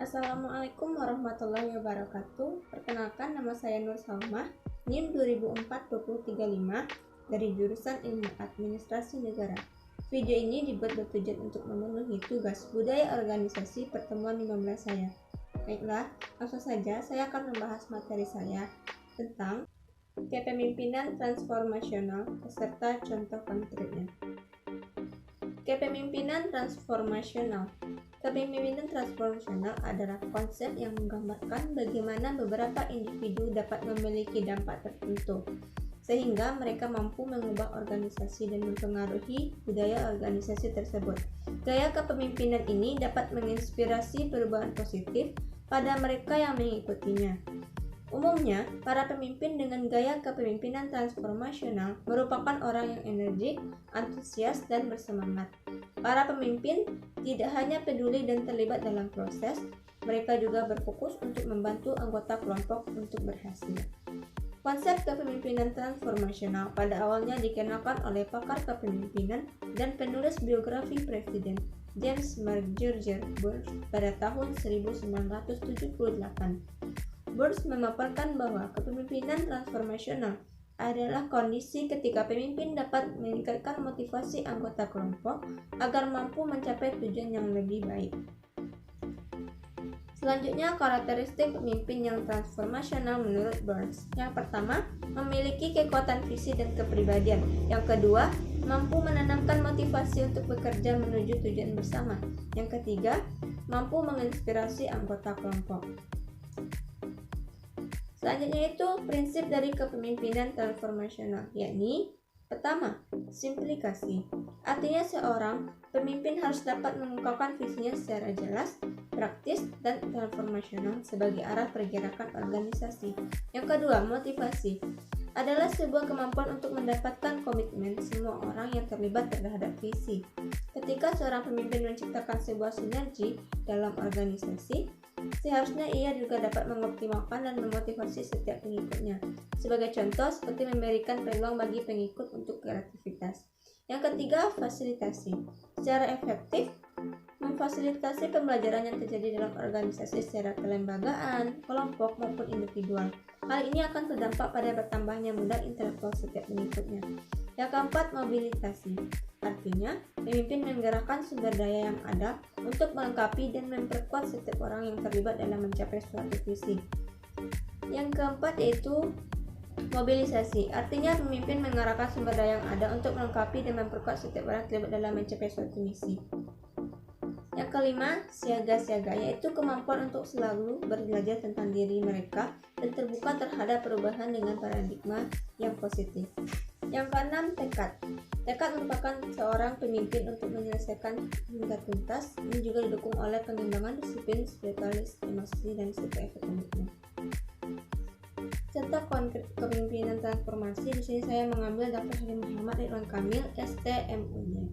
Assalamualaikum warahmatullahi wabarakatuh. Perkenalkan, nama saya Nur Salmah, NIM 2004-2035 dari jurusan Ilmu Administrasi Negara. Video ini dibuat bertujuan untuk memenuhi tugas budaya organisasi pertemuan 15 saya. Baiklah, langsung saja saya akan membahas materi saya tentang kepemimpinan transformasional beserta contoh konkretnya. Kepemimpinan transformasional. Kepemimpinan transformasional adalah konsep yang menggambarkan bagaimana beberapa individu dapat memiliki dampak tertentu, sehingga mereka mampu mengubah organisasi dan mempengaruhi budaya organisasi tersebut. Gaya kepemimpinan ini dapat menginspirasi perubahan positif pada mereka yang mengikutinya. Umumnya, para pemimpin dengan gaya kepemimpinan transformasional merupakan orang yang energik, antusias, dan bersemangat. Para pemimpin tidak hanya peduli dan terlibat dalam proses, mereka juga berfokus untuk membantu anggota kelompok untuk berhasil. Konsep kepemimpinan transformasional pada awalnya dikenalkan oleh pakar kepemimpinan dan penulis biografi Presiden James McGregor Burns pada tahun 1978. Burns memaparkan bahwa kepemimpinan transformasional adalah kondisi ketika pemimpin dapat meningkatkan motivasi anggota kelompok agar mampu mencapai tujuan yang lebih baik. Selanjutnya, karakteristik pemimpin yang transformasional menurut Burns. Yang pertama, memiliki kekuatan visi dan kepribadian. Yang kedua, mampu menanamkan motivasi untuk bekerja menuju tujuan bersama. Yang ketiga, mampu menginspirasi anggota kelompok. Selanjutnya itu prinsip dari kepemimpinan transformasional, yakni pertama, simplikasi. Artinya seorang pemimpin harus dapat mengungkapkan visinya secara jelas, praktis, dan transformasional sebagai arah pergerakan organisasi. Yang kedua, motivasi. Adalah sebuah kemampuan untuk mendapatkan komitmen semua orang yang terlibat terhadap visi. Ketika seorang pemimpin menciptakan sebuah sinergi dalam organisasi, seharusnya ia juga dapat mengoptimalkan dan memotivasi setiap pengikutnya. Sebagai contoh, seperti memberikan peluang bagi pengikut untuk kreativitas. Yang ketiga, fasilitasi. Secara efektif, memfasilitasi pembelajaran yang terjadi dalam organisasi secara kelembagaan, kelompok, maupun individual. Hal ini akan berdampak pada bertambahnya modal intelektual setiap pengikutnya. Yang keempat, mobilisasi. Artinya, pemimpin menggerakkan sumber daya yang ada untuk melengkapi dan memperkuat setiap orang yang terlibat dalam mencapai suatu visi. Yang keempat yaitu mobilisasi. Artinya, pemimpin mengarahkan sumber daya yang ada untuk melengkapi dan memperkuat setiap orang terlibat dalam mencapai suatu misi. Yang kelima, siaga-siaga, yaitu kemampuan untuk selalu belajar tentang diri mereka dan terbuka terhadap perubahan dengan paradigma yang positif. Yang keenam, tekad. Tekad merupakan seorang pemimpin untuk menyelesaikan hingga tuntas dan juga didukung oleh pengembangan disiplin, spiritualis, emosi, dan sifat komitmen. Contoh konkret kepemimpinan transformasi, di sini saya mengambil Dr. Haji Muhammad Ridwan Kamil, STMUY.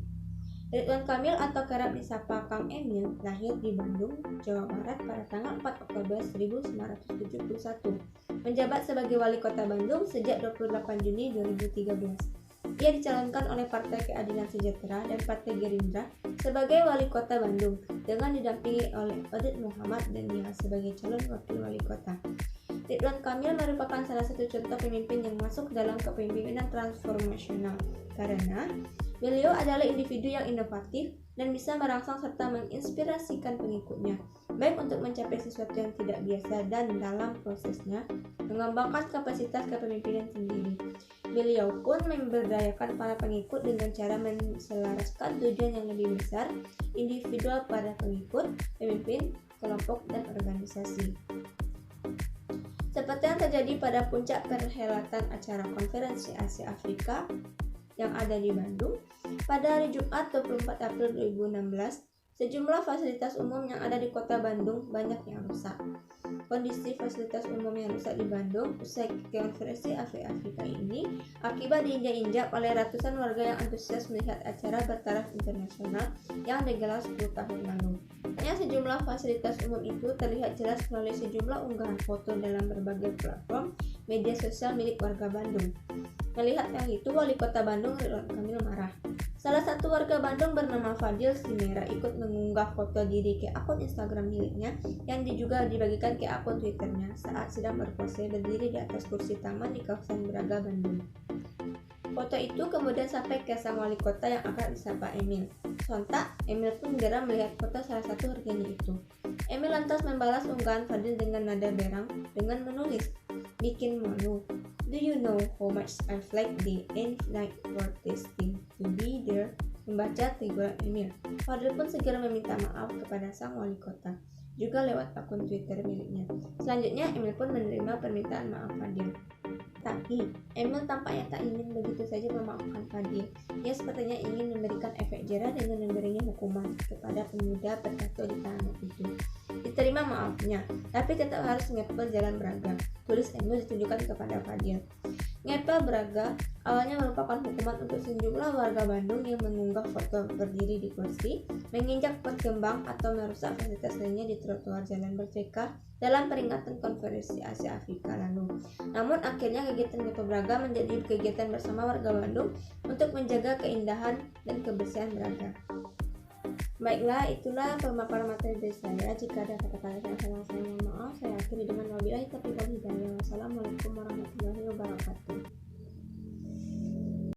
Ridwan Kamil atau kerap disapa Kang Emil lahir di Bandung, Jawa Barat pada tanggal 4 Oktober 1971. Menjabat sebagai Wali Kota Bandung sejak 28 Juni 2013. Ia dicalonkan oleh Partai Keadilan Sejahtera dan Partai Gerindra sebagai Wali Kota Bandung dengan didampingi oleh Oded Muhammad dan Nia sebagai calon Wakil Wali Kota. Ridwan Kamil merupakan salah satu contoh pemimpin yang masuk dalam kepemimpinan transformasional karena beliau adalah individu yang inovatif dan bisa merangsang serta menginspirasikan pengikutnya, baik untuk mencapai sesuatu yang tidak biasa dan dalam prosesnya mengembangkan kapasitas kepemimpinan sendiri. Beliau pun memberdayakan para pengikut dengan cara menselaraskan tujuan yang lebih besar, individual pada pengikut, pemimpin, kelompok, dan organisasi. Seperti yang terjadi pada puncak perhelatan acara konferensi Asia Afrika yang ada di Bandung pada hari Jumat 24 April 2016, sejumlah fasilitas umum yang ada di kota Bandung banyak yang rusak. Kondisi fasilitas umum yang rusak di Bandung usai konferensi Asia Afrika ini akibat diinjak-injak oleh ratusan warga yang antusias melihat acara bertaraf internasional yang digelar 10 tahun lalu. Hanya sejumlah fasilitas umum itu terlihat jelas melalui sejumlah unggahan foto dalam berbagai platform media sosial milik warga Bandung. Melihat hal itu, Wali Kota Bandung Ridwan Kamil marah. Salah satu warga Bandung bernama Fadil Simera ikut mengunggah foto diri ke akun Instagram miliknya yang juga dibagikan ke akun Twitternya saat sedang berpose berdiri di atas kursi taman di kawasan Braga, Bandung. Foto itu kemudian sampai ke sang wali kota yang akrab disapa Emil. Sontak, Emil pun geram melihat foto salah satu warganya itu. Emil lantas membalas unggahan Fadil dengan nada berang dengan menulis, "Bikin malu. Do you know how much I've liked the night for tasting to be there?" Membaca teguran Emil, Fadil pun segera meminta maaf kepada sang wali kota, juga lewat akun Twitter miliknya. Selanjutnya, Emil pun menerima permintaan maaf Fadil. Tapi, Emil tampaknya tak ingin begitu saja memaafkan Fadil. Ia sepertinya ingin memberikan efek jera dengan memberinya hukuman kepada pemuda bertato di tangan itu. Diterima maafnya, tapi tetap harus ngepel Jalan Braga, tulis Emil ditunjukkan kepada Fadil. Ngepel Braga awalnya merupakan hukuman untuk sejumlah warga Bandung yang mengunggah foto berdiri di kursi, menginjak pot kembang atau merusak fasilitas lainnya di trotoar Jalan Merdeka dalam peringatan Konferensi Asia Afrika lalu. Namun akhirnya kegiatan Ngepel Braga menjadi kegiatan bersama warga Bandung untuk menjaga keindahan dan kebersihan Braga. Baiklah, itulah pemaparan materi dari saya. Jika ada kata-kata yang salah, saya mohon maaf. Saya akhiri dengan wabillahi taufiq wal hidayah. Wassalamualaikum warahmatullahi wabarakatuh.